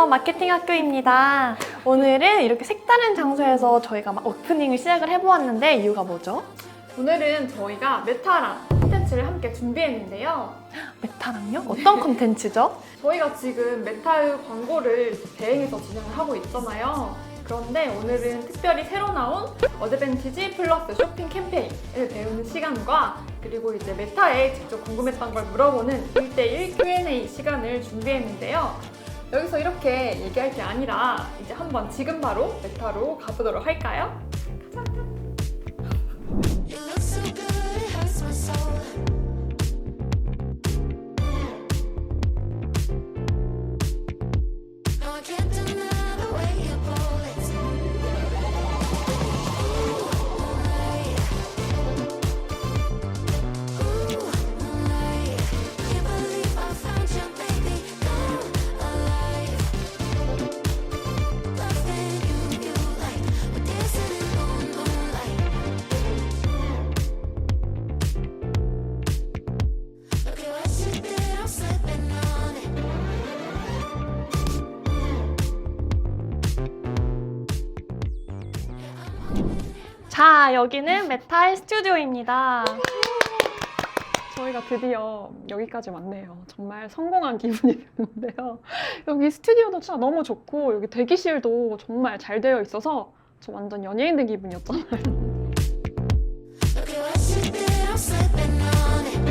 안녕하세요. 마케팅 학교입니다. 오늘은 이렇게 색다른 장소에서 저희가 오프닝을 시작을 해보았는데 이유가 뭐죠? 오늘은 저희가 메타랑 콘텐츠를 함께 준비했는데요. 메타랑요? 어떤 콘텐츠죠? 저희가 지금 메타의 광고를 대행해서 진행을 하고 있잖아요. 그런데 오늘은 특별히 새로 나온 어드밴티지 플러스 쇼핑 캠페인을 배우는 시간과 그리고 이제 메타에 직접 궁금했던 걸 물어보는 1대1 Q&A 시간을 준비했는데요. 여기서 이렇게 얘기할 게 아니라 이제 한번 지금 바로 메타로 가보도록 할까요? You look so good, it hurts my soul. No, I can't deny the way you pull it. Moonlight. Moonlight. Can't believe I found you, baby. Come alive. Loving you like we're dancing in moonlight. Look at what you did, I'm slipping on it. 자, 여기는 메타의 스튜디오입니다. 저희가 드디어 여기까지 왔네요. 정말 성공한 기분이 드는데요. 여기 스튜디오도 진짜 너무 좋고 여기 대기실도 정말 잘 되어 있어서 저 완전 연예인 된 기분이었잖아요. Look at what you did, I'm slipping on it.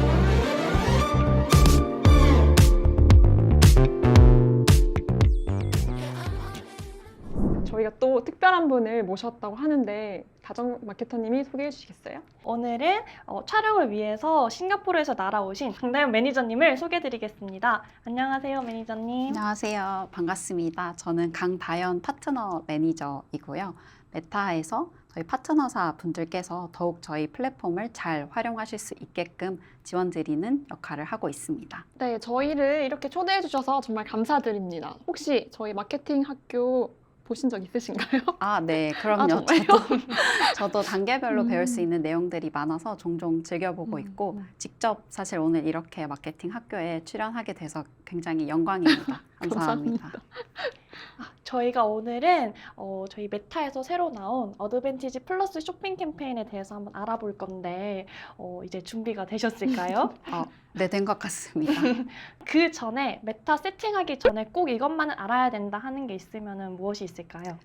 저희가 또 특별한 분을 모셨다고 하는데 다정 마케터님이 소개해 주시겠어요? 오늘은 촬영을 위해서 싱가포르에서 날아오신 강다현 매니저님을 소개해드리겠습니다. 안녕하세요, 매니저님. 안녕하세요. 반갑습니다. 저는 강다현 파트너 매니저이고요. 메타에서 저희 파트너사 분들께서 더욱 저희 플랫폼을 잘 활용하실 수 있게끔 지원드리는 역할을 하고 있습니다. 네, 저희를 이렇게 초대해 주셔서 정말 감사드립니다. 혹시 저희 마케팅 학교 보신 적 있으신가요? 아, 네. 그럼요. 정말요? 저도 단계별로 배울 수 있는 내용들이 많아서 종종 즐겨보고 있고 직접 사실 오늘 이렇게 마케팅 학교에 출연하게 돼서 굉장히 영광입니다. 감사합니다. 저희가 오늘은 저희 메타에서 새로 나온 어드밴티지 플러스 쇼핑 캠페인에 대해서 한번 알아볼 건데 이제 준비가 되셨을까요? 네, 된 것 같습니다. 그 전에 메타 세팅하기 전에 꼭 이것만은 알아야 된다 하는 게 있으면 무엇이 있을까요?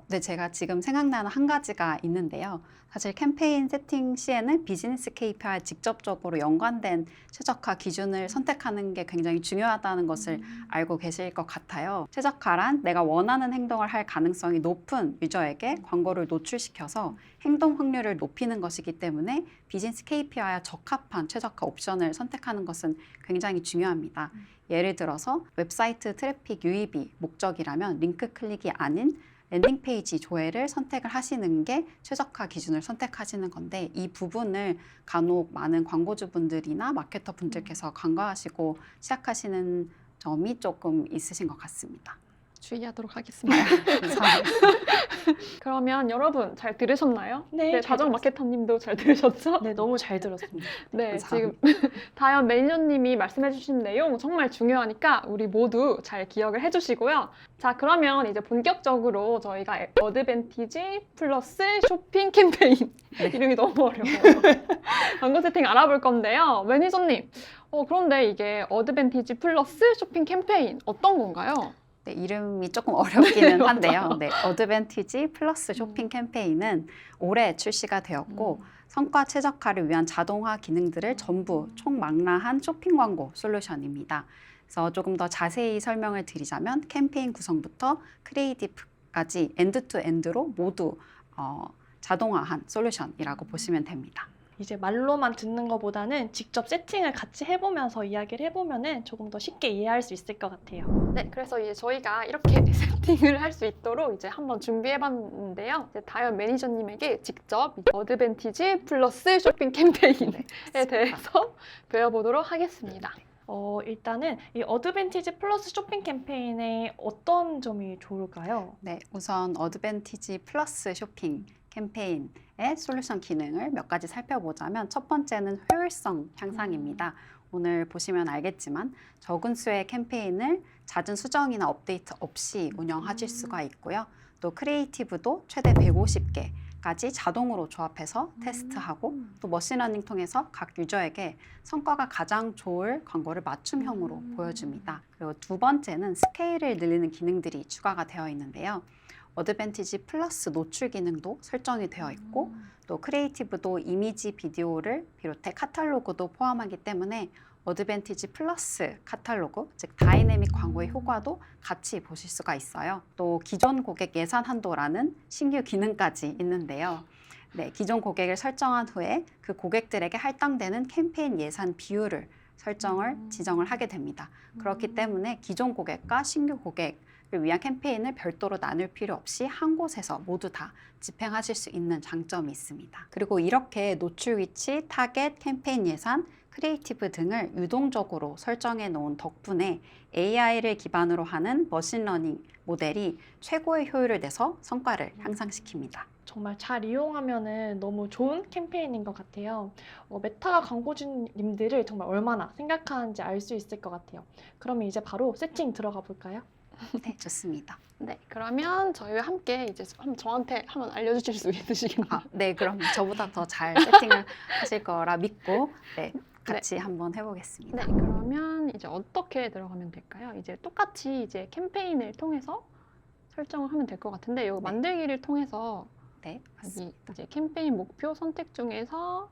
네, 제가 지금 생각나는 한 가지가 있는데요. 사실 캠페인 세팅 시에는 비즈니스 KPI와 직접적으로 연관된 최적화 기준을 선택하는 게 굉장히 중요하다는 것을 알고 계실 것 같아요. 최적화란 내가 원하는 행동을 할 가능성이 높은 유저에게 광고를 노출시켜서 행동 확률을 높이는 것이기 때문에 비즈니스 KPI와 적합한 최적화 옵션을 선택하는 것은 굉장히 중요합니다. 예를 들어서 웹사이트 트래픽 유입이 목적이라면 링크 클릭이 아닌 랜딩 페이지 조회를 선택을 하시는 게 최적화 기준을 선택하시는 건데 이 부분을 간혹 많은 광고주분들이나 마케터 분들께서 간과하시고 시작하시는 점이 조금 있으신 것 같습니다. 주의하도록 하겠습니다. 감사합니다. 그러면 여러분 잘 들으셨나요? 네, 잘 다정 마케터님도 잘 들으셨죠? 네, 너무 잘 들었습니다. 네, 지금 감사합니다. 다현 매니저님이 말씀해 주신 내용 정말 중요하니까 우리 모두 잘 기억을 해주시고요. 자, 그러면 이제 본격적으로 저희가 어드밴티지 플러스 쇼핑 캠페인 이름이 너무 어려워요. 광고 세팅 알아볼 건데요. 매니저님, 그런데 이게 어드밴티지 플러스 쇼핑 캠페인 어떤 건가요? 네, 이름이 조금 어렵기는 네, 한데요. 맞아요. 네, 어드밴티지 플러스 쇼핑 캠페인은 올해 출시가 되었고 성과 최적화를 위한 자동화 기능들을 전부 총망라한 쇼핑 광고 솔루션입니다. 그래서 조금 더 자세히 설명을 드리자면 캠페인 구성부터 크리에이티브까지 엔드투엔드로 모두 자동화한 솔루션이라고 보시면 됩니다. 이제 말로만 듣는 것보다는 직접 세팅을 같이 해보면서 이야기를 해보면 조금 더 쉽게 이해할 수 있을 것 같아요. 네, 그래서 이제 저희가 이렇게 세팅을 할 수 있도록 이제 한번 준비해봤는데요. 이제 다현 매니저님에게 직접 어드밴티지 플러스 쇼핑 캠페인에 대해서 배워보도록 하겠습니다. 일단은 이 어드밴티지 플러스 쇼핑 캠페인의 어떤 점이 좋을까요? 네, 우선 어드밴티지 플러스 쇼핑 캠페인의 솔루션 기능을 몇 가지 살펴보자면 첫 번째는 효율성 향상입니다. 오늘 보시면 알겠지만 적은 수의 캠페인을 잦은 수정이나 업데이트 없이 운영하실 수가 있고요. 또 크리에이티브도 최대 150개까지 자동으로 조합해서 테스트하고 또 머신러닝 통해서 각 유저에게 성과가 가장 좋을 광고를 맞춤형으로 보여줍니다. 그리고 두 번째는 스케일을 늘리는 기능들이 추가가 되어 있는데요. 어드밴티지 플러스 노출 기능도 설정이 되어 있고 또 크리에이티브도 이미지, 비디오를 비롯해 카탈로그도 포함하기 때문에 어드밴티지 플러스 카탈로그, 즉 다이내믹 광고의 효과도 같이 보실 수가 있어요. 또 기존 고객 예산 한도라는 신규 기능까지 있는데요. 네, 기존 고객을 설정한 후에 그 고객들에게 할당되는 캠페인 예산 비율을 지정을 하게 됩니다. 그렇기 때문에 기존 고객과 신규 고객을 위한 캠페인을 별도로 나눌 필요 없이 한 곳에서 모두 다 집행하실 수 있는 장점이 있습니다. 그리고 이렇게 노출 위치, 타겟, 캠페인 예산, 크리에이티브 등을 유동적으로 설정해 놓은 덕분에 AI를 기반으로 하는 머신러닝 모델이 최고의 효율을 내서 성과를 향상시킵니다. 정말 잘 이용하면은 너무 좋은 캠페인인 것 같아요. 메타가 광고주님들을 정말 얼마나 생각하는지 알 수 있을 것 같아요. 그러면 이제 바로 세팅 들어가 볼까요? 네, 좋습니다. 네, 그러면 저희와 함께 이제 저한테 한번 알려주실 수 있으시겠나요? 네, 그럼 저보다 더 잘 세팅을 하실 거라 믿고 같이 한번 해보겠습니다. 네, 그러면 이제 어떻게 들어가면 될까요? 이제 똑같이 이제 캠페인을 통해서 설정을 하면 될 것 같은데 여기 만들기를 통해서 네, 여기 이제 캠페인 목표 선택 중에서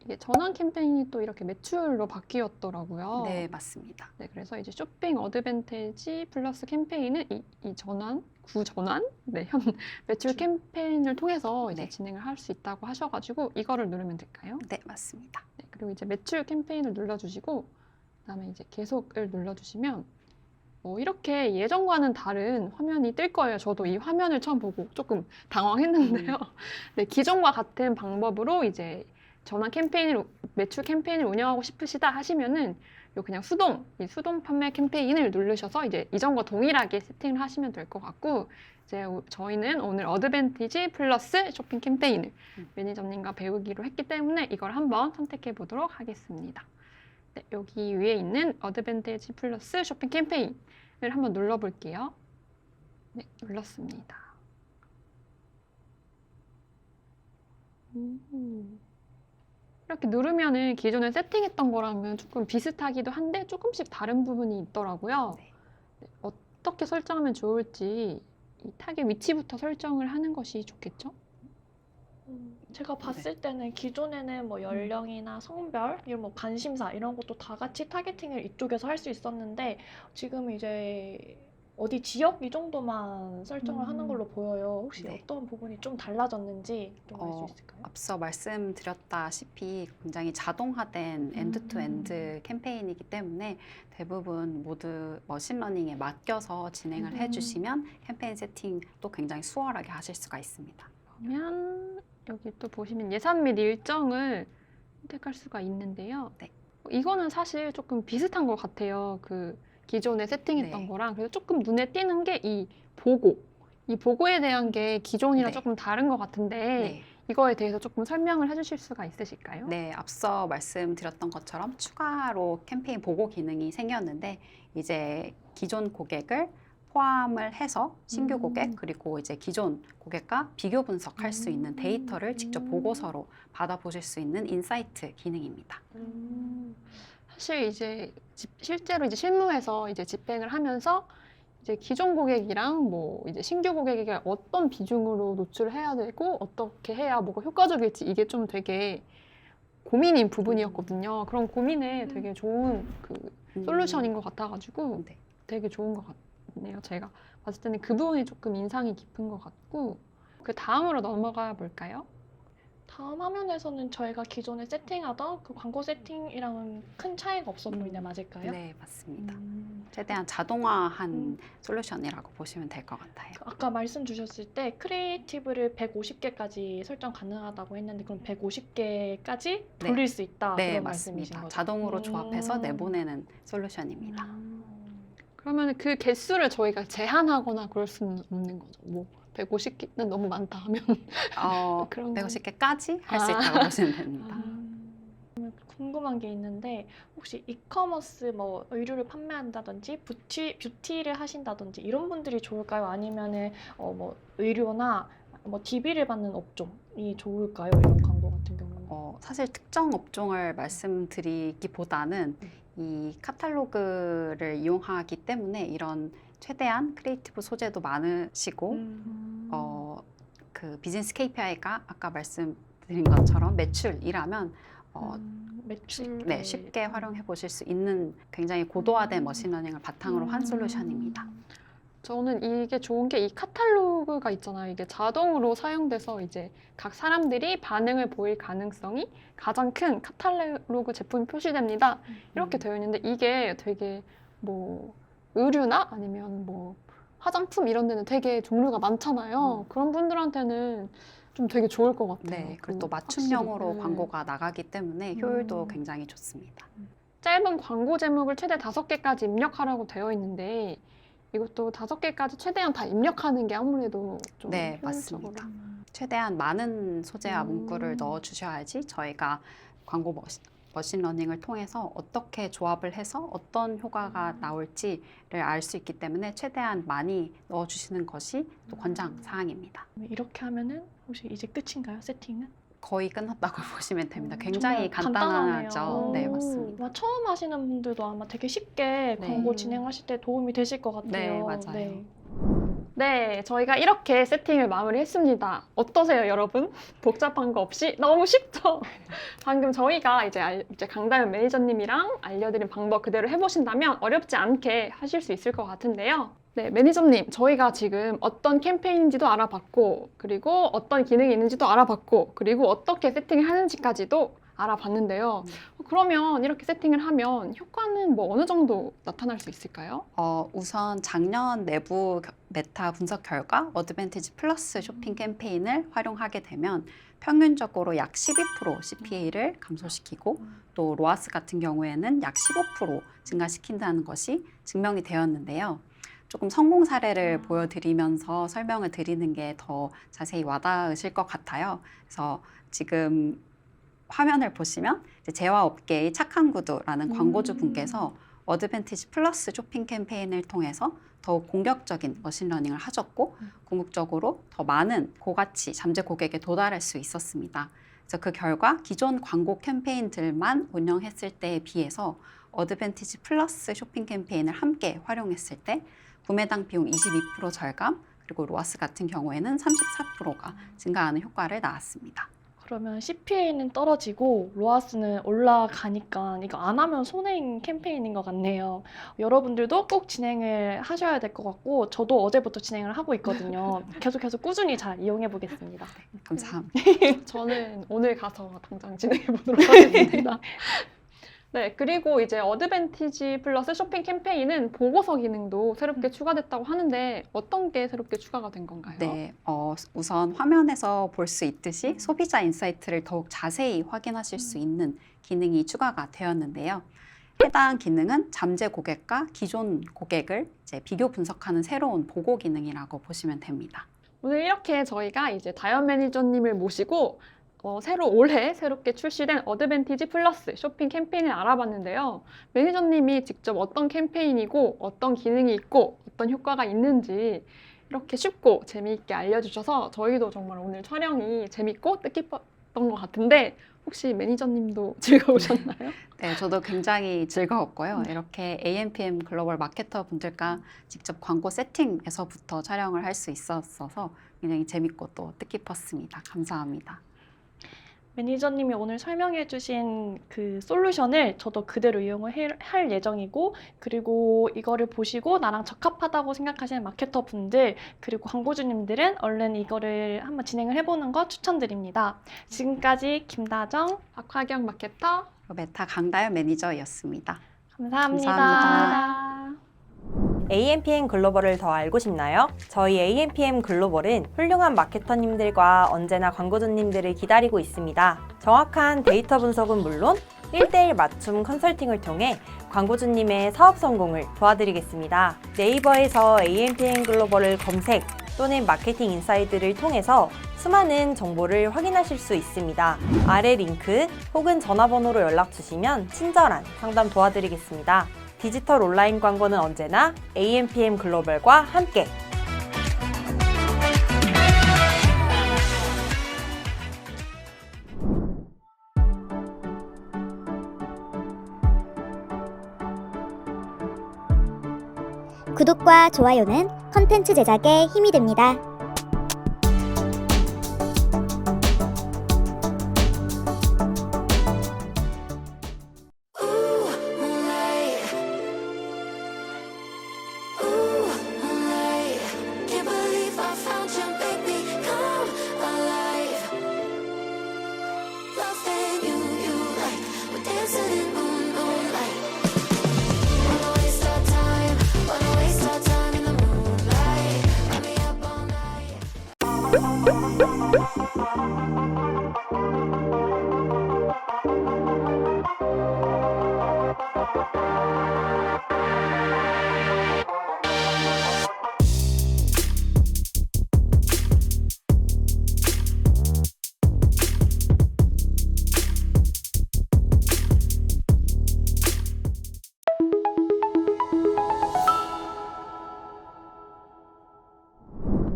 이게 전환 캠페인이 또 이렇게 매출로 바뀌었더라고요. 네, 맞습니다. 네, 그래서 이제 쇼핑 어드밴티지 플러스 캠페인은 이 전환, 구전환, 네, 현 매출 캠페인을 통해서 이제 네. 진행을 할 수 있다고 하셔가지고 이거를 누르면 될까요? 네, 맞습니다. 네, 그리고 이제 매출 캠페인을 눌러주시고 그다음에 이제 계속을 눌러주시면 이렇게 예전과는 다른 화면이 뜰 거예요. 저도 이 화면을 처음 보고 조금 당황했는데요. 네, 기존과 같은 방법으로 이제 전환 캠페인을 매출 캠페인을 운영하고 싶으시다 하시면은 그냥 이 수동 판매 캠페인을 누르셔서 이제 이전과 동일하게 세팅을 하시면 될 것 같고 이제 저희는 오늘 어드밴티지 플러스 쇼핑 캠페인을 매니저님과 배우기로 했기 때문에 이걸 한번 선택해 보도록 하겠습니다. 네, 여기 위에 있는 어드밴티지 플러스 쇼핑 캠페인을 한번 눌러볼게요. 네, 눌렀습니다. 이렇게 누르면은 기존에 세팅했던 거랑은 조금 비슷하기도 한데 조금씩 다른 부분이 있더라고요. 네. 네, 어떻게 설정하면 좋을지 이 타겟 위치부터 설정을 하는 것이 좋겠죠? 제가 봤을 때는 기존에는 뭐 연령이나 성별, 이런 뭐 관심사 이런 것도 다 같이 타겟팅을 이쪽에서 할 수 있었는데 지금 이제 어디 지역 이 정도만 설정을 하는 걸로 보여요. 혹시 네. 어떤 부분이 좀 달라졌는지 좀 알 수 있을까요? 앞서 말씀드렸다시피 굉장히 자동화된 엔드-투-엔드 캠페인이기 때문에 대부분 모두 머신러닝에 맡겨서 진행을 해주시면 캠페인 세팅도 굉장히 수월하게 하실 수가 있습니다. 그러면 여기 또 보시면 예산 및 일정을 선택할 수가 있는데요. 네. 이거는 사실 조금 비슷한 것 같아요. 그 기존에 세팅했던 네. 거랑 그래서 조금 눈에 띄는 게 이 보고에 대한 게 기존이랑 네. 조금 다른 것 같은데 네. 이거에 대해서 조금 설명을 해주실 수가 있으실까요? 네, 앞서 말씀드렸던 것처럼 추가로 캠페인 보고 기능이 생겼는데 이제 기존 고객을 포함을 해서 신규 고객 그리고 이제 기존 고객과 비교 분석할 수 있는 데이터를 직접 보고서로 받아보실 수 있는 인사이트 기능입니다. 사실 이제 실제로 이제 실무에서 이제 집행을 하면서 이제 기존 고객이랑 뭐 이제 신규 고객에게 어떤 비중으로 노출을 해야 되고 어떻게 해야 뭐가 효과적일지 이게 좀 되게 고민인 부분이었거든요. 그런 고민에 되게 좋은 그 솔루션인 것 같아가지고 네. 되게 좋은 것 같네요. 제가 봤을 때는 그 부분이 조금 인상이 깊은 것 같고 그 다음으로 넘어가 볼까요? 다음 화면에서는 저희가 기존에 세팅하던 그 광고 세팅이랑은 큰 차이가 없어 보이네, 맞을까요? 네, 맞습니다. 최대한 자동화한 솔루션이라고 보시면 될 것 같아요. 아까 말씀 주셨을 때 크리에이티브를 150개까지 설정 가능하다고 했는데 그럼 150개까지 돌릴 수 있다 네, 그런 말씀이신 맞습니다. 거죠? 자동으로 조합해서 내보내는 솔루션입니다. 그러면 그 개수를 저희가 제한하거나 그럴 수는 없는 거죠. 뭐 150개는 너무 많다 하면 그런 건- 150개까지 할 수 있다고 보시면 됩니다. 궁금한 궁금한 게 있는데 혹시 이커머스 뭐 의류를 판매한다든지 뷰티를 하신다든지 이런 분들이 좋을까요? 아니면은 뭐 의류나 뭐 DB를 받는 업종이 좋을까요? 이런 광고 같은 경우는. 사실 특정 업종을 말씀드리기보다는 이 카탈로그를 이용하기 때문에 이런 최대한 크리에이티브 소재도 많으시고 그 비즈니스 KPI가 아까 말씀드린 것처럼 매출이라면 매출 네, 쉽게 활용해 보실 수 있는 굉장히 고도화된 머신러닝을 바탕으로 한 솔루션입니다. 저는 이게 좋은 게 이 카탈로그가 있잖아요. 이게 자동으로 사용돼서 이제 각 사람들이 반응을 보일 가능성이 가장 큰 카탈로그 제품이 표시됩니다. 이렇게 되어 있는데 이게 되게 뭐 의류나 아니면 뭐 화장품 이런 데는 되게 종류가 많잖아요. 그런 분들한테는 좀 되게 좋을 것 같아요. 네, 그리고 또 확실히. 맞춤형으로 네. 광고가 나가기 때문에 효율도 굉장히 좋습니다. 짧은 광고 제목을 최대 5개까지 입력하라고 되어 있는데 이것도 5개까지 최대한 다 입력하는 게 아무래도 좀 네, 효율적으로. 맞습니다. 최대한 많은 소재와 문구를 넣어 주셔야지 저희가 광고 머신러닝을 통해서 어떻게 조합을 해서 어떤 효과가 나올지를 알 수 있기 때문에 최대한 많이 넣어 주시는 것이 또 권장 사항입니다. 이렇게 하면은 혹시 이제 끝인가요? 세팅은? 거의 끝났다고 보시면 됩니다. 굉장히 정말 간단하죠. 간단하네요. 네, 맞습니다. 아마 처음 하시는 분들도 아마 되게 쉽게 네. 광고 진행하실 때 도움이 되실 것 같아요. 네, 맞아요. 네, 저희가 이렇게 세팅을 마무리했습니다. 어떠세요, 여러분? 복잡한 거 없이 너무 쉽죠? 방금 저희가 이제 강다현 매니저님이랑 알려드린 방법 그대로 해보신다면 어렵지 않게 하실 수 있을 것 같은데요. 네, 매니저님, 저희가 지금 어떤 캠페인인지도 알아봤고, 그리고 어떤 기능이 있는지도 알아봤고, 그리고 어떻게 세팅을 하는지까지도 알아봤는데요. 그러면 이렇게 세팅을 하면 효과는 뭐 어느 정도 나타날 수 있을까요? 우선 작년 내부 메타 분석 결과 어드밴티지 플러스 쇼핑 캠페인을 활용하게 되면 평균적으로 약 12% CPA를 감소시키고 또 로아스 같은 경우에는 약 15% 증가시킨다는 것이 증명이 되었는데요. 조금 성공 사례를 보여드리면서 설명을 드리는 게 더 자세히 와닿으실 것 같아요. 그래서 지금 화면을 보시면 이제 재화업계의 착한 구두라는 광고주 분께서 어드밴티지 플러스 쇼핑 캠페인을 통해서 더욱 공격적인 머신러닝을 하셨고 궁극적으로 더 많은 고가치 잠재 고객에 도달할 수 있었습니다. 그래서 그 결과 기존 광고 캠페인들만 운영했을 때에 비해서 어드밴티지 플러스 쇼핑 캠페인을 함께 활용했을 때 구매당 비용 22% 절감, 그리고 로아스 같은 경우에는 34%가 증가하는 효과를 낳았습니다. 그러면 CPA는 떨어지고 로아스는 올라가니까 이거 안 하면 손해인 캠페인인 것 같네요. 여러분들도 꼭 진행을 하셔야 될 것 같고 저도 어제부터 진행을 하고 있거든요. 계속해서 꾸준히 잘 이용해 보겠습니다. 감사합니다. 저는 오늘 가서 당장 진행해 보도록 하겠습니다. 네, 그리고 이제 어드밴티지 플러스 쇼핑 캠페인은 보고서 기능도 새롭게 추가됐다고 하는데 어떤 게 새롭게 추가가 된 건가요? 네, 우선 화면에서 볼 수 있듯이 소비자 인사이트를 더욱 자세히 확인하실 수 있는 기능이 추가가 되었는데요. 해당 기능은 잠재 고객과 기존 고객을 이제 비교 분석하는 새로운 보고 기능이라고 보시면 됩니다. 오늘 이렇게 저희가 이제 다현 매니저님을 모시고 올해 새롭게 출시된 어드밴티지 플러스 쇼핑 캠페인을 알아봤는데요. 매니저님이 직접 어떤 캠페인이고 어떤 기능이 있고 어떤 효과가 있는지 이렇게 쉽고 재미있게 알려주셔서 저희도 정말 오늘 촬영이 재밌고 뜻깊었던 것 같은데 혹시 매니저님도 즐거우셨나요? 네, 저도 굉장히 즐거웠고요. 이렇게 AMPM 글로벌 마케터 분들과 직접 광고 세팅에서부터 촬영을 할 수 있었어서 굉장히 재밌고 또 뜻깊었습니다. 감사합니다. 매니저님이 오늘 설명해주신 그 솔루션을 저도 그대로 이용을 할 예정이고 그리고 이거를 보시고 나랑 적합하다고 생각하시는 마케터 분들 그리고 광고주님들은 얼른 이거를 한번 진행을 해보는 거 추천드립니다. 지금까지 김다정, 박화경 마케터 메타 강다현 매니저였습니다. 감사합니다. 감사합니다. AMPM 글로벌을 더 알고 싶나요? 저희 AMPM 글로벌은 훌륭한 마케터님들과 언제나 광고주님들을 기다리고 있습니다. 정확한 데이터 분석은 물론 1:1 맞춤 컨설팅을 통해 광고주님의 사업 성공을 도와드리겠습니다. 네이버에서 AMPM 글로벌을 검색 또는 마케팅 인사이드를 통해서 수많은 정보를 확인하실 수 있습니다. 아래 링크 혹은 전화번호로 연락 주시면 친절한 상담 도와드리겠습니다. 디지털 온라인 광고는 언제나 AMPM 글로벌과 함께. 구독과 좋아요는 컨텐츠 제작에 힘이 됩니다. Ooh, moonlight. Ooh, moonlight. Can't believe I found you, baby. Come alive. Lost in you like we're dancing in moonlight. Wanna waste our time, wanna waste our time in the moonlight. Light me up all night.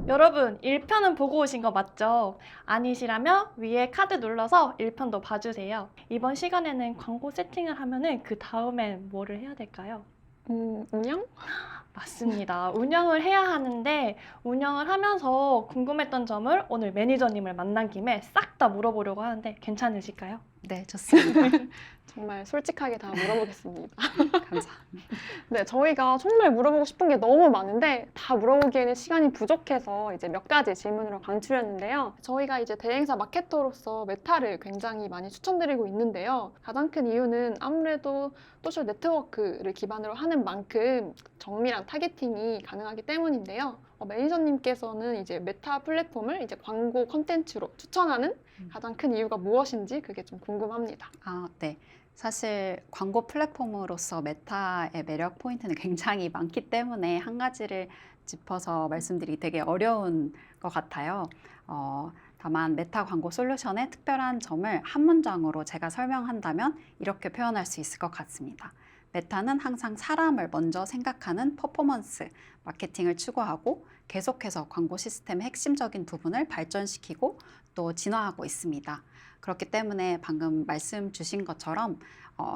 여러분, 1편은 보고 오신 거 맞죠? 아니시라면 위에 카드 눌러서 1편도 봐주세요. 이번 시간에는 광고 세팅을 하면은 그 다음엔 뭐를 해야 될까요? 운영? 맞습니다. 운영을 해야 하는데 운영을 하면서 궁금했던 점을 오늘 매니저님을 만난 김에 싹 다 물어보려고 하는데 괜찮으실까요? 네, 좋습니다. 정말 솔직하게 다 물어보겠습니다. 감사합니다. 네, 저희가 정말 물어보고 싶은 게 너무 많은데 다 물어보기에는 시간이 부족해서 이제 몇 가지 질문으로 강추했는데요. 저희가 이제 대행사 마케터로서 메타를 굉장히 많이 추천드리고 있는데요. 가장 큰 이유는 아무래도 소셜 네트워크를 기반으로 하는 만큼 정밀한 타겟팅이 가능하기 때문인데요. 매니저님께서는 이제 메타 플랫폼을 이제 광고 컨텐츠로 추천하는 가장 큰 이유가 무엇인지 그게 좀 궁금합니다. 네. 사실 광고 플랫폼으로서 메타의 매력 포인트는 굉장히 많기 때문에 한 가지를 짚어서 말씀드리기 되게 어려운 것 같아요. 다만 메타 광고 솔루션의 특별한 점을 한 문장으로 제가 설명한다면 이렇게 표현할 수 있을 것 같습니다. 메타는 항상 사람을 먼저 생각하는 퍼포먼스 마케팅을 추구하고 계속해서 광고 시스템의 핵심적인 부분을 발전시키고 또 진화하고 있습니다. 그렇기 때문에 방금 말씀 주신 것처럼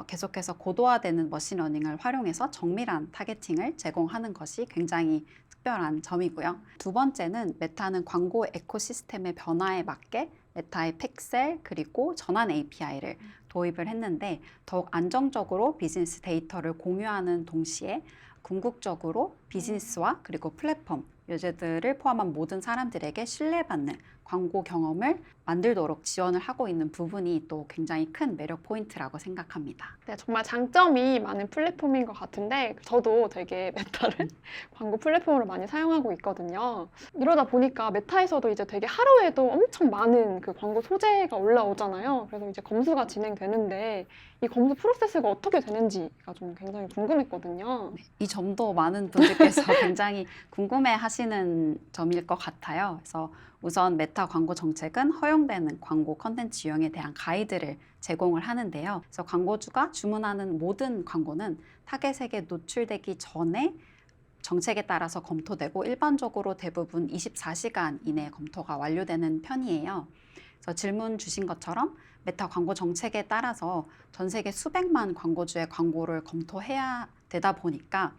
계속해서 고도화되는 머신러닝을 활용해서 정밀한 타겟팅을 제공하는 것이 굉장히 특별한 점이고요. 두 번째는 메타는 광고 에코시스템의 변화에 맞게 메타의 픽셀 그리고 전환 API를 도입을 했는데 더욱 안정적으로 비즈니스 데이터를 공유하는 동시에 궁극적으로 비즈니스와 그리고 플랫폼, 유저들을 포함한 모든 사람들에게 신뢰받는 광고 경험을 만들도록 지원을 하고 있는 부분이 또 굉장히 큰 매력 포인트라고 생각합니다. 네, 정말 장점이 많은 플랫폼인 것 같은데 저도 되게 메타를 광고 플랫폼으로 많이 사용하고 있거든요. 이러다 보니까 메타에서도 이제 되게 하루에도 엄청 많은 그 광고 소재가 올라오잖아요. 그래서 이제 검수가 진행되는데 이 검수 프로세스가 어떻게 되는지가 좀 굉장히 궁금했거든요. 이 점도 많은 분들께서 굉장히 궁금해 하시는 점일 것 같아요. 그래서 우선 메타 광고 정책은 허용되는 광고 컨텐츠 유형에 대한 가이드를 제공을 하는데요. 그래서 광고주가 주문하는 모든 광고는 타겟에게 노출되기 전에 정책에 따라서 검토되고 일반적으로 대부분 24시간 이내에 검토가 완료되는 편이에요. 그래서 질문 주신 것처럼 메타 광고 정책에 따라서 전 세계 수백만 광고주의 광고를 검토해야 되다 보니까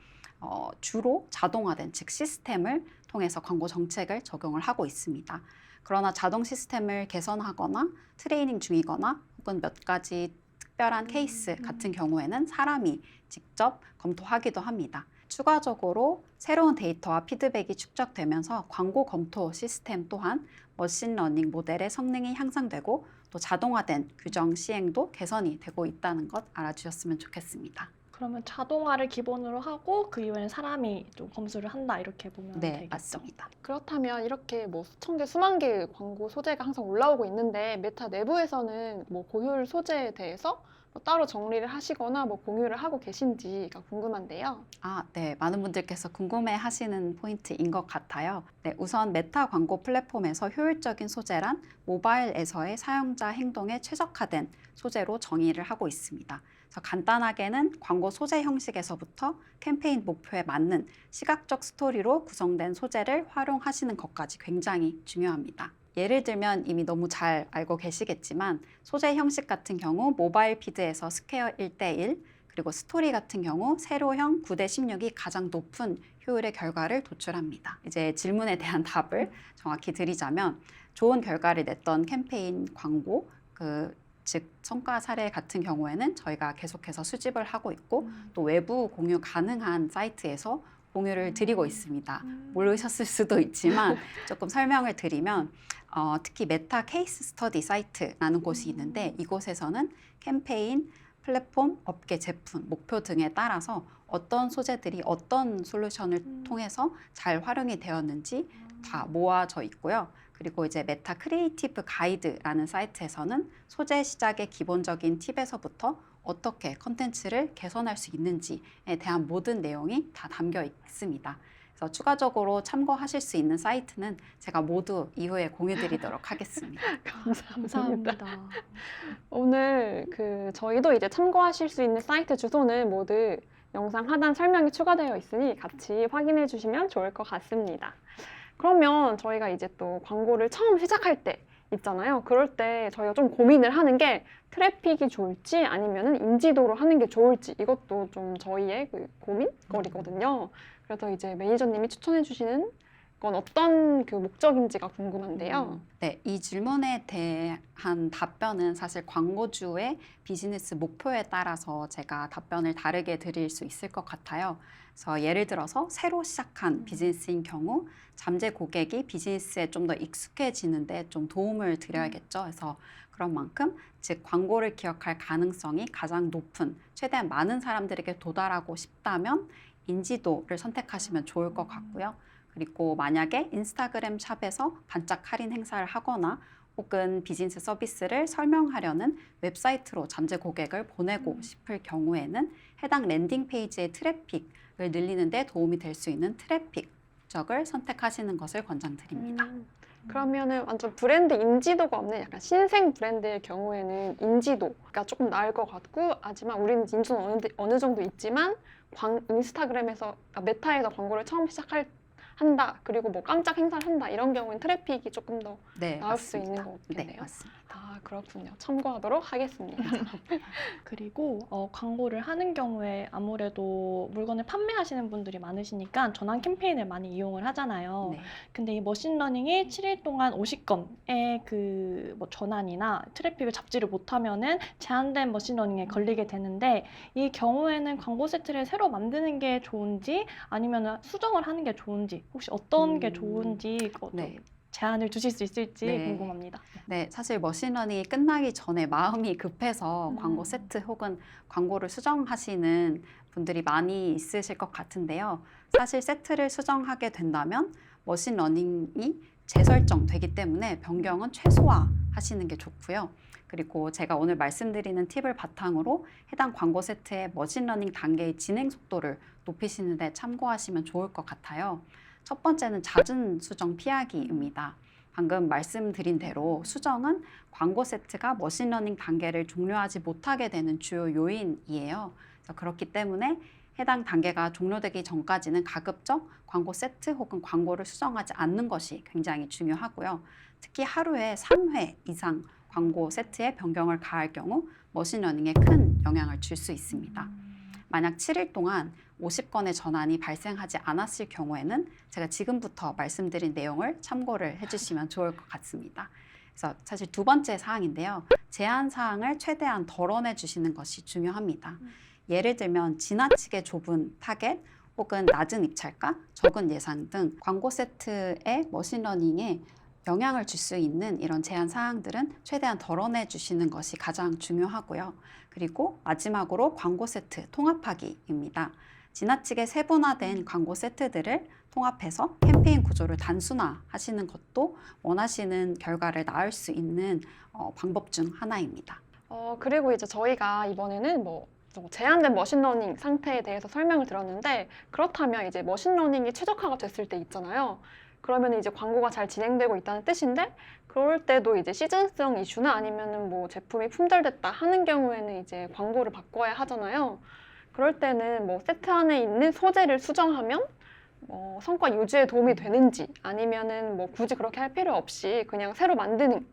주로 자동화된 즉 시스템을 통해서 광고 정책을 적용을 하고 있습니다. 그러나 자동 시스템을 개선하거나 트레이닝 중이거나 혹은 몇 가지 특별한 케이스 같은 경우에는 사람이 직접 검토하기도 합니다. 추가적으로 새로운 데이터와 피드백이 축적되면서 광고 검토 시스템 또한 머신러닝 모델의 성능이 향상되고 또 자동화된 규정 시행도 개선이 되고 있다는 것 알아주셨으면 좋겠습니다. 그러면 자동화를 기본으로 하고 그 이후에는 사람이 좀 검수를 한다 이렇게 보면 네, 되겠죠? 맞습니다. 그렇다면 이렇게 뭐 수천 개, 수만 개의 광고 소재가 항상 올라오고 있는데 메타 내부에서는 뭐 고효율 소재에 대해서 뭐 따로 정리를 하시거나 뭐 공유를 하고 계신지가 궁금한데요. 네. 많은 분들께서 궁금해 하시는 포인트인 것 같아요. 네, 우선 메타 광고 플랫폼에서 효율적인 소재란 모바일에서의 사용자 행동에 최적화된 소재로 정의를 하고 있습니다. 그래서 간단하게는 광고 소재 형식에서부터 캠페인 목표에 맞는 시각적 스토리로 구성된 소재를 활용하시는 것까지 굉장히 중요합니다. 예를 들면 이미 너무 잘 알고 계시겠지만 소재 형식 같은 경우 모바일 피드에서 스퀘어 1:1 그리고 스토리 같은 경우 세로형 9:16이 가장 높은 효율의 결과를 도출합니다. 이제 질문에 대한 답을 정확히 드리자면 좋은 결과를 냈던 캠페인 광고 즉 성과 사례 같은 경우에는 저희가 계속해서 수집을 하고 있고 또 외부 공유 가능한 사이트에서 공유를 드리고 있습니다. 모르셨을 수도 있지만 조금 설명을 드리면 특히 메타 케이스 스터디 사이트라는 곳이 있는데 이곳에서는 캠페인, 플랫폼, 업계 제품, 목표 등에 따라서 어떤 소재들이 어떤 솔루션을 통해서 잘 활용이 되었는지 다 모아져 있고요. 그리고 이제 메타 크리에이티브 가이드라는 사이트에서는 소재 시작의 기본적인 팁에서부터 어떻게 컨텐츠를 개선할 수 있는지에 대한 모든 내용이 다 담겨 있습니다. 그래서 추가적으로 참고하실 수 있는 사이트는 제가 모두 이후에 공유드리도록 하겠습니다. 감사합니다. 감사합니다. 오늘 저희도 이제 참고하실 수 있는 사이트 주소는 모두 영상 하단 설명이 추가되어 있으니 같이 확인해 주시면 좋을 것 같습니다. 그러면 저희가 이제 또 광고를 처음 시작할 때 있잖아요. 그럴 때 저희가 좀 고민을 하는 게 트래픽이 좋을지 아니면 인지도로 하는 게 좋을지 이것도 좀 저희의 고민거리거든요. 그래서 이제 매니저님이 추천해 주시는 건 어떤 목적인지가 궁금한데요. 네, 이 질문에 대한 답변은 사실 광고주의 비즈니스 목표에 따라서 제가 답변을 다르게 드릴 수 있을 것 같아요. 그래서 예를 들어서 새로 시작한 비즈니스인 경우 잠재 고객이 비즈니스에 좀 더 익숙해지는데 좀 도움을 드려야겠죠. 그래서 그런 만큼 즉 광고를 기억할 가능성이 가장 높은 최대한 많은 사람들에게 도달하고 싶다면 인지도를 선택하시면 좋을 것 같고요. 그리고 만약에 인스타그램 샵에서 반짝 할인 행사를 하거나 혹은 비즈니스 서비스를 설명하려는 웹사이트로 잠재 고객을 보내고 싶을 경우에는 해당 랜딩 페이지의 트래픽을 늘리는 데 도움이 될 수 있는 트래픽 목적을 선택하시는 것을 권장드립니다. 그러면은 완전 브랜드 인지도가 없는 약간 신생 브랜드의 경우에는 인지도가 조금 나을 것 같고, 하지만 우리는 인지도는 어느 정도 있지만 인스타그램에서 메타에서 광고를 처음 한다, 그리고 뭐 깜짝 행사를 한다 이런 경우는 트래픽이 조금 더 나올 수 있는 거겠네요. 네, 맞습니다. 아, 그렇군요. 참고하도록 하겠습니다. 그리고 광고를 하는 경우에 아무래도 물건을 판매하시는 분들이 많으시니까 전환 캠페인을 많이 이용을 하잖아요. 네. 근데 이 머신러닝이 7일 동안 50건의 뭐 전환이나 트래픽을 잡지를 못하면은 제한된 머신러닝에 걸리게 되는데, 이 경우에는 광고 세트를 새로 만드는 게 좋은지 아니면 수정을 하는 게 좋은지, 혹시 어떤 게 좋은지 네. 제안을 주실 수 있을지 네. 궁금합니다. 네, 사실 머신러닝이 끝나기 전에 마음이 급해서 광고 세트 혹은 광고를 수정하시는 분들이 많이 있으실 것 같은데요. 사실 세트를 수정하게 된다면 머신러닝이 재설정되기 때문에 변경은 최소화하시는 게 좋고요. 그리고 제가 오늘 말씀드리는 팁을 바탕으로 해당 광고 세트의 머신러닝 단계의 진행 속도를 높이시는 데 참고하시면 좋을 것 같아요. 첫 번째는 잦은 수정 피하기입니다. 방금 말씀드린 대로 수정은 광고 세트가 머신러닝 단계를 종료하지 못하게 되는 주요 요인이에요. 그래서 그렇기 때문에 해당 단계가 종료되기 전까지는 가급적 광고 세트 혹은 광고를 수정하지 않는 것이 굉장히 중요하고요. 특히 하루에 3회 이상 광고 세트에 변경을 가할 경우 머신러닝에 큰 영향을 줄 수 있습니다. 만약 7일 동안 50건의 전환이 발생하지 않았을 경우에는 제가 지금부터 말씀드린 내용을 참고를 해주시면 좋을 것 같습니다. 그래서 사실 두 번째 사항인데요. 제한 사항을 최대한 덜어내 주시는 것이 중요합니다. 예를 들면 지나치게 좁은 타겟 혹은 낮은 입찰가, 적은 예산 등 광고 세트의 머신러닝에 영향을 줄 수 있는 이런 제한 사항들은 최대한 덜어내 주시는 것이 가장 중요하고요. 그리고 마지막으로 광고 세트 통합하기입니다. 지나치게 세분화된 광고 세트들을 통합해서 캠페인 구조를 단순화하시는 것도 원하시는 결과를 낳을 수 있는 방법 중 하나입니다. 그리고 이제 저희가 이번에는 제한된 머신러닝 상태에 대해서 설명을 들었는데, 그렇다면 이제 머신러닝이 최적화가 됐을 때 있잖아요. 그러면 이제 광고가 잘 진행되고 있다는 뜻인데, 그럴 때도 이제 시즌성 이슈나 아니면은 제품이 품절됐다 하는 경우에는 이제 광고를 바꿔야 하잖아요. 그럴 때는 세트 안에 있는 소재를 수정하면 성과 유지에 도움이 되는지, 아니면은 굳이 그렇게 할 필요 없이 그냥 새로 만드는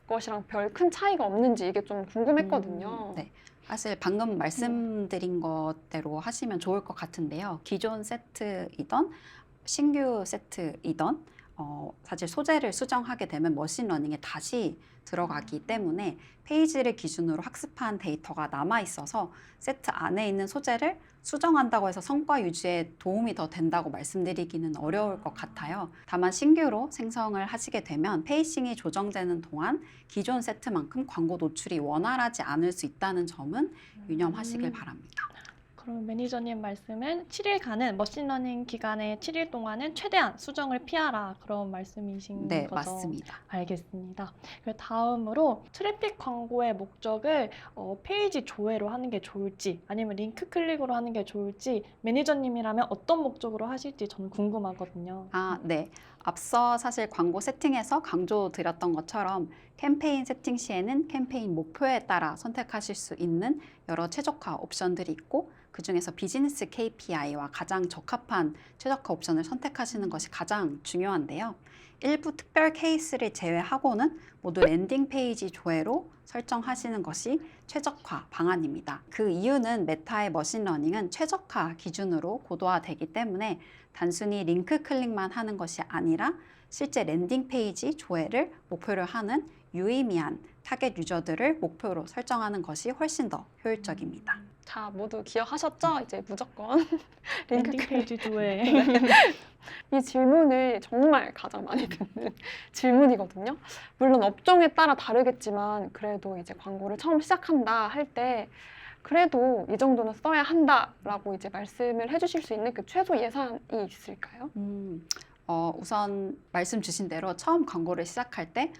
것이랑 별 큰 차이가 없는지 이게 좀 궁금했거든요. 네. 사실 방금 말씀드린 것대로 하시면 좋을 것 같은데요. 기존 세트이던 신규 세트이던 사실 소재를 수정하게 되면 머신러닝에 다시 들어가기 때문에 페이지를 기준으로 학습한 데이터가 남아 있어서 세트 안에 있는 소재를 수정한다고 해서 성과 유지에 도움이 더 된다고 말씀드리기는 어려울 것 같아요. 다만 신규로 생성을 하시게 되면 페이싱이 조정되는 동안 기존 세트만큼 광고 노출이 원활하지 않을 수 있다는 점은 유념하시길 바랍니다. 그럼 매니저님 말씀은 7일간은 머신러닝 기간의 7일 동안은 최대한 수정을 피하라, 그런 말씀이신 네, 거죠? 맞습니다. 알겠습니다. 그리고 다음으로 트래픽 광고의 목적을 페이지 조회로 하는 게 좋을지 아니면 링크 클릭으로 하는 게 좋을지, 매니저님이라면 어떤 목적으로 하실지 저는 궁금하거든요. 네. 앞서 사실 광고 세팅에서 강조드렸던 것처럼 캠페인 세팅 시에는 캠페인 목표에 따라 선택하실 수 있는 여러 최적화 옵션들이 있고, 그중에서 비즈니스 KPI와 가장 적합한 최적화 옵션을 선택하시는 것이 가장 중요한데요. 일부 특별 케이스를 제외하고는 모두 랜딩 페이지 조회로 설정하시는 것이 최적화 방안입니다. 그 이유는 메타의 머신러닝은 최적화 기준으로 고도화되기 때문에 단순히 링크 클릭만 하는 것이 아니라 실제 랜딩 페이지 조회를 목표로 하는 유의미한 타겟 유저들을 목표로 설정하는 것이 훨씬 더 효율적입니다. 자, 모두 기억하셨죠? 이제 무조건 링크 랜딩 클릭. 페이지 조회. 이 질문을 정말 가장 많이 듣는 질문이거든요. 물론 업종에 따라 다르겠지만 그래도 이제 광고를 처음 시작한다 할 때 그래도 이 정도는 써야 한다라고 이제 말씀을 해주실 수 있는 그 최소 예산이 있을까요? 우선 말씀 주신 대로 처음 광고를 시작할 때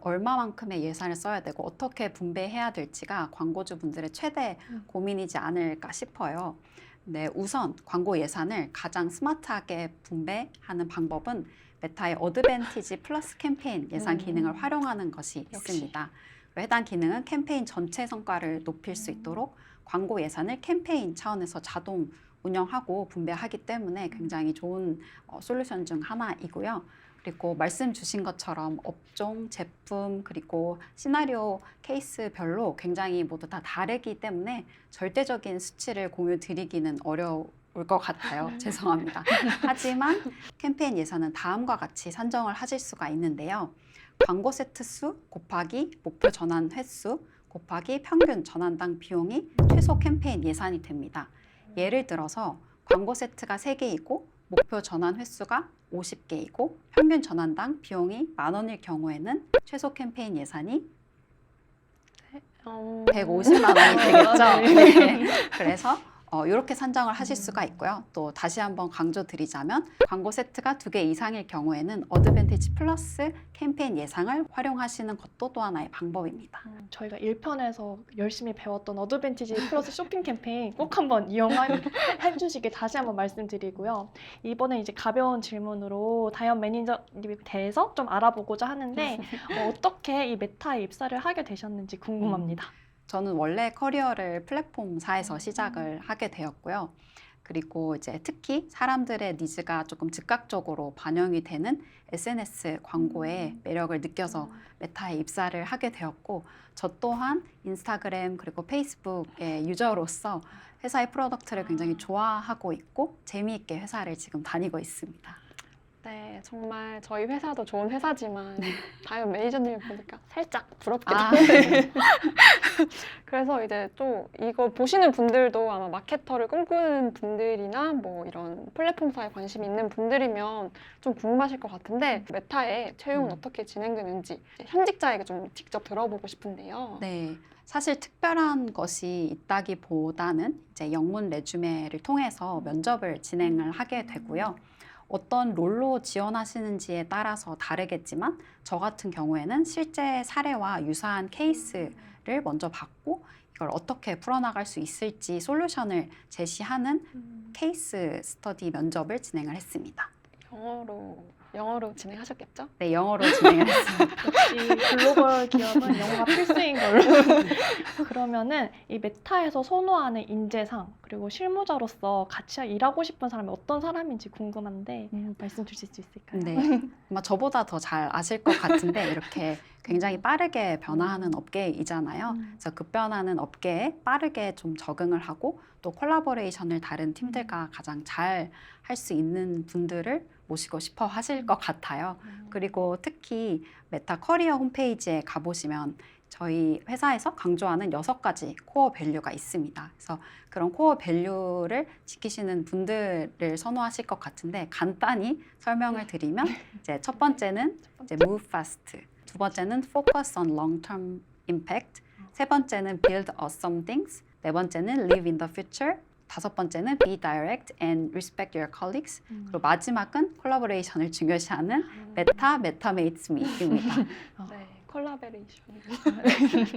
얼마만큼의 예산을 써야 되고 어떻게 분배해야 될지가 광고주분들의 최대 고민이지 않을까 싶어요. 네, 우선 광고 예산을 가장 스마트하게 분배하는 방법은 메타의 어드밴티지 플러스 캠페인 예산 기능을 활용하는 것이 역시. 있습니다. 해당 기능은 캠페인 전체 성과를 높일 수 있도록 광고 예산을 캠페인 차원에서 자동 운영하고 분배하기 때문에 굉장히 좋은 솔루션 중 하나이고요. 그리고 말씀 주신 것처럼 업종, 제품, 그리고 시나리오 케이스별로 굉장히 모두 다 다르기 때문에 절대적인 수치를 공유 드리기는 어려울 것 같아요. 죄송합니다. 하지만 캠페인 예산은 다음과 같이 산정을 하실 수가 있는데요. 광고 세트 수 곱하기 목표 전환 횟수 곱하기 평균 전환당 비용이 최소 캠페인 예산이 됩니다. 예를 들어서 광고 세트가 3개이고 목표 전환 횟수가 50개이고 평균 전환당 비용이 10,000원일 경우에는 최소 캠페인 예산이 150만 원이 되겠죠. 네. 그래서 이렇게 산정을 하실 수가 있고요. 또 다시 한번 강조드리자면 광고 세트가 2개 이상일 경우에는 어드밴티지 플러스 캠페인 예상을 활용하시는 것도 또 하나의 방법입니다. 저희가 1편에서 열심히 배웠던 어드밴티지 플러스 쇼핑 캠페인 꼭 한번 이용해 주시길 다시 한번 말씀드리고요. 이번에 이제 가벼운 질문으로 다현 매니저님에 대해서 좀 알아보고자 하는데 어떻게 이 메타에 입사를 하게 되셨는지 궁금합니다. 저는 원래 커리어를 플랫폼사에서 시작을 하게 되었고요. 그리고 이제 특히 사람들의 니즈가 조금 즉각적으로 반영이 되는 SNS 광고의 매력을 느껴서 메타에 입사를 하게 되었고, 저 또한 인스타그램 그리고 페이스북의 유저로서 회사의 프로덕트를 굉장히 좋아하고 있고 재미있게 회사를 지금 다니고 있습니다. 네, 정말 저희 회사도 좋은 회사지만 다현 매니저님 보니까 살짝 부럽기도 아, 한데 그래서 이제 또 이거 보시는 분들도 아마 마케터를 꿈꾸는 분들이나 이런 플랫폼사에 관심 있는 분들이면 좀 궁금하실 것 같은데 메타의 채용은 어떻게 진행되는지 현직자에게 좀 직접 들어보고 싶은데요. 네. 사실 특별한 것이 있다기보다는 이제 영문 레주메를 통해서 면접을 진행을 하게 되고요. 어떤 롤로 지원하시는지에 따라서 다르겠지만 저 같은 경우에는 실제 사례와 유사한 케이스를 문제를 먼저 받고 이걸 어떻게 풀어나갈 수 있을지 솔루션을 제시하는 케이스 스터디 면접을 진행을 했습니다. 영어로 진행하셨겠죠? 네, 영어로 진행을 했습니다. 역시 글로벌 기업은 영어가 필수인 걸로. 그러면은 이 메타에서 선호하는 인재상 그리고 실무자로서 같이 일하고 싶은 사람이 어떤 사람인지 궁금한데 말씀 주실 수 있을까요? 네, 아마 저보다 더 잘 아실 것 같은데 이렇게 굉장히 빠르게 변화하는 업계이잖아요. 그래서 급변하는 업계에 빠르게 좀 적응을 하고 또 콜라보레이션을 다른 팀들과 가장 잘 할 수 있는 분들을 모시고 싶어 하실 것 같아요. 그리고 특히 메타 커리어 홈페이지에 가보시면 저희 회사에서 강조하는 6가지 코어 밸류가 있습니다. 그래서 그런 코어 밸류를 지키시는 분들을 선호하실 것 같은데 간단히 설명을 드리면 이제 첫 번째는 이제 move fast, 두 번째는 focus on long-term impact, 세 번째는 build awesome things, 네 번째는 live in the future, 다섯 번째는 be direct and respect your colleagues, 그리고 마지막은 콜라보레이션을 중요시하는 메타메이츠 미입니다. 네, 콜라보레이션.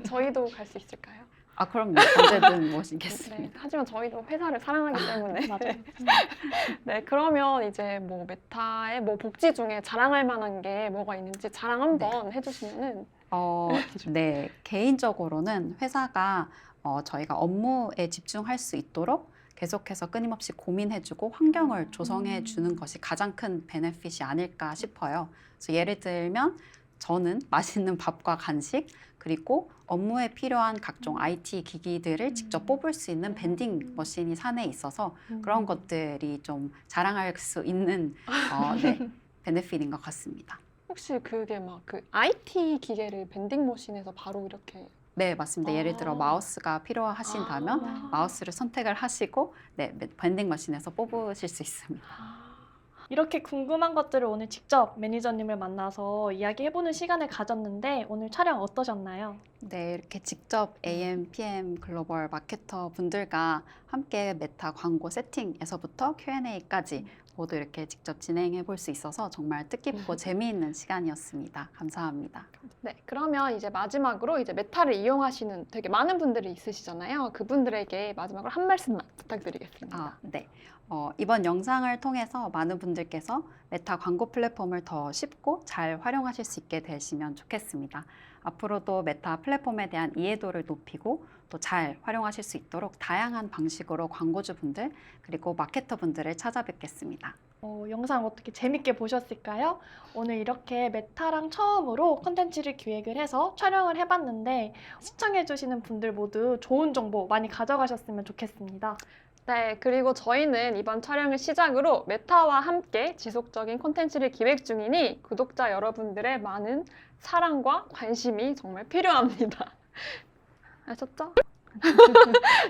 저희도 갈 수 있을까요? 아, 그럼요. 언제든 모시겠습니다. 네, 하지만 저희도 회사를 사랑하기 때문에. 맞아요. 네, 그러면 이제 뭐 메타의 뭐 복지 중에 자랑할 만한 게 뭐가 있는지 자랑 한번 해주시면은. 네, 개인적으로는 회사가 저희가 업무에 집중할 수 있도록 계속해서 끊임없이 고민해주고 환경을 조성해주는 것이 가장 큰 베네핏이 아닐까 싶어요. 그래서 예를 들면 저는 맛있는 밥과 간식 그리고 업무에 필요한 각종 IT 기기들을 직접 뽑을 수 있는 밴딩 머신이 사내에 있어서 그런 것들이 좀 자랑할 수 있는 네, 베네핏인 것 같습니다. 혹시 그게 막 그 IT 기계를 밴딩 머신에서 바로 이렇게. 네, 맞습니다. 예를 들어 마우스가 필요하신다면 마우스를 선택을 하시고 네, 밴딩 머신에서 뽑으실 수 있습니다. 이렇게 궁금한 것들을 오늘 직접 매니저님을 만나서 이야기해보는 시간을 가졌는데 오늘 촬영 어떠셨나요? 네, 이렇게 직접 AMPM 글로벌 마케터 분들과 함께 메타 광고 세팅에서부터 Q&A까지 모두 이렇게 직접 진행해 볼 수 있어서 정말 뜻깊고 재미있는 시간이었습니다. 감사합니다. 네, 그러면 이제 마지막으로 이제 메타를 이용하시는 되게 많은 분들이 있으시잖아요. 그분들에게 마지막으로 한 말씀만 부탁드리겠습니다. 네. 이번 영상을 통해서 많은 분들께서 메타 광고 플랫폼을 더 쉽고 잘 활용하실 수 있게 되시면 좋겠습니다. 앞으로도 메타 플랫폼에 대한 이해도를 높이고 또 잘 활용하실 수 있도록 다양한 방식으로 광고주분들 그리고 마케터분들을 찾아뵙겠습니다. 영상 어떻게 재밌게 보셨을까요? 오늘 이렇게 메타랑 처음으로 컨텐츠를 기획을 해서 촬영을 해봤는데 시청해주시는 분들 모두 좋은 정보 많이 가져가셨으면 좋겠습니다. 네, 그리고 저희는 이번 촬영을 시작으로 메타와 함께 지속적인 콘텐츠를 기획 중이니 구독자 여러분들의 많은 사랑과 관심이 정말 필요합니다. 아셨죠?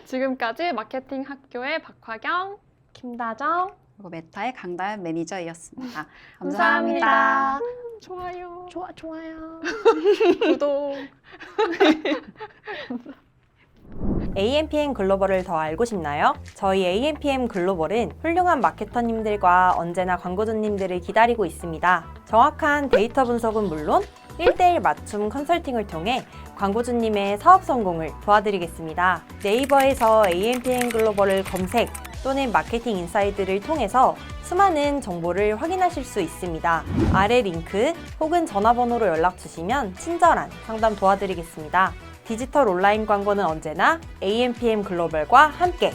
지금까지 마케팅 학교의 박화경, 김다정, 그리고 메타의 강다현 매니저였습니다. 감사합니다. 좋아요, 좋아요. 구독. AMPM 글로벌을 더 알고 싶나요? 저희 AMPM 글로벌은 훌륭한 마케터님들과 언제나 광고주님들을 기다리고 있습니다. 정확한 데이터 분석은 물론 1:1 맞춤 컨설팅을 통해 광고주님의 사업 성공을 도와드리겠습니다. 네이버에서 AMPM 글로벌을 검색 또는 마케팅 인사이드를 통해서 수많은 정보를 확인하실 수 있습니다. 아래 링크 혹은 전화번호로 연락 주시면 친절한 상담 도와드리겠습니다. 디지털 온라인 광고는 언제나 AMPM 글로벌과 함께!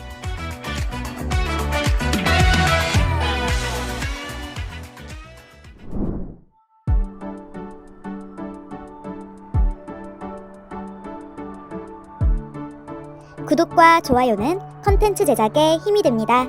구독과 좋아요는 컨텐츠 제작에 힘이 됩니다.